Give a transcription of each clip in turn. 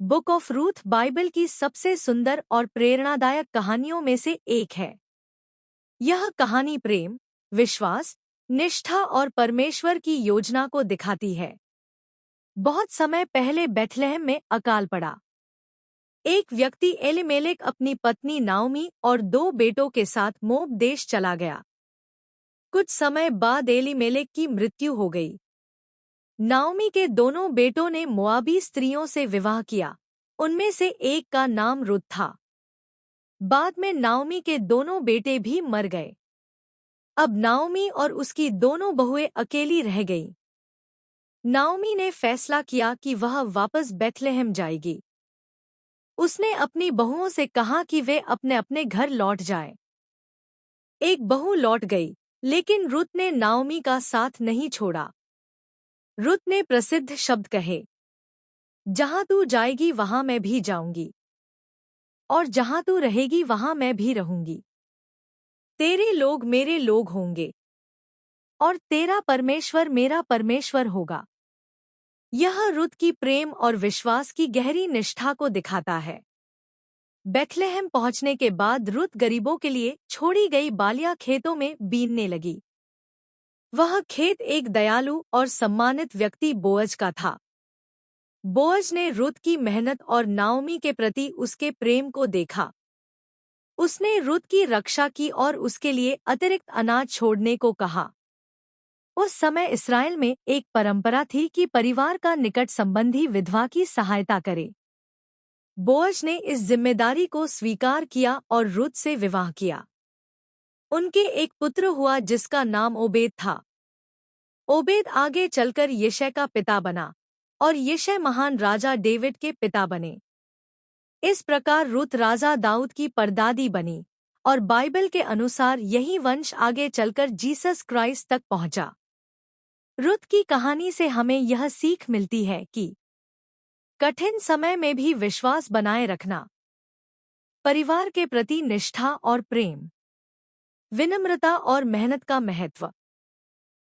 Book of Ruth Bible की सबसे सुंदर और प्रेरणादायक कहानियों में से एक है। यह कहानी प्रेम, विश्वास, निष्ठा और परमेश्वर की योजना को दिखाती है। बहुत समय पहले बेथलेहम में अकाल पड़ा। एक व्यक्ति एलीमेलेक अपनी पत्नी नाओमी और 2 बेटों के साथ मोab देश चला गया। कुछ समय बाद एलीमेलेक की मृत्यु हो गई। नाओमी के दोनों बेटों ने मोआबी स्त्रियों से विवाह किया। उनमें से एक का नाम रुत था। बाद में नाओमी के दोनों बेटे भी मर गए। अब नाओमी और उसकी दोनों बहुएं अकेली रह गईं। नाओमी ने फैसला किया कि वह वापस बेथलेहम जाएगी। उसने अपनी बहुओं से कहा कि वे अपने अपने घर लौट जाएं। एक बहू लौट गई, लेकिन रुत ने नाओमी का साथ नहीं छोड़ा। रुत ने प्रसिद्ध शब्द कहे, जहां तू जाएगी वहां मैं भी जाऊंगी, और जहां तू रहेगी वहां मैं भी रहूंगी। तेरे लोग मेरे लोग होंगे, और तेरा परमेश्वर मेरा परमेश्वर होगा। यह रुत की प्रेम और विश्वास की गहरी निष्ठा को दिखाता है। बेथलेहम पहुंचने के बाद रुत गरीबों के लिए छोड़ी गई बालियां खेतों में बीनने लगी। वह खेत एक दयालु और सम्मानित व्यक्ति बोअज का था। बोअज ने रुत की मेहनत और नाओमी के प्रति उसके प्रेम को देखा। उसने रुत की रक्षा की और उसके लिए अतिरिक्त अनाज छोड़ने को कहा। उस समय इस्राएल में एक परंपरा थी कि परिवार का निकट संबंधी विधवा की सहायता करे। बोअज ने इस जिम्मेदारी को स्वीकार किया और रुत से विवाह किया। उनके एक पुत्र हुआ जिसका नाम ओबेद था। ओबेद आगे चलकर यिशै का पिता बना, और यिशै महान राजा डेविड के पिता बने। इस प्रकार रुत राजा दाऊद की परदादी बनी, और बाइबल के अनुसार यही वंश आगे चलकर जीसस क्राइस्ट तक पहुंचा। रुत की कहानी से हमें यह सीख मिलती है कि कठिन समय में भी विश्वास बनाए रखना, परिवार के प्रति निष्ठा और प्रेम, विनम्रता और मेहनत का महत्व।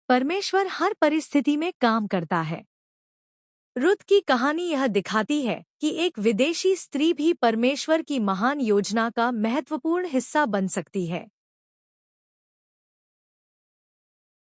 परमेश्वर हर परिस्थिति में काम करता है। रुत की कहानी यह दिखाती है कि एक विदेशी स्त्री भी परमेश्वर की महान योजना का महत्वपूर्ण हिस्सा बन सकती है।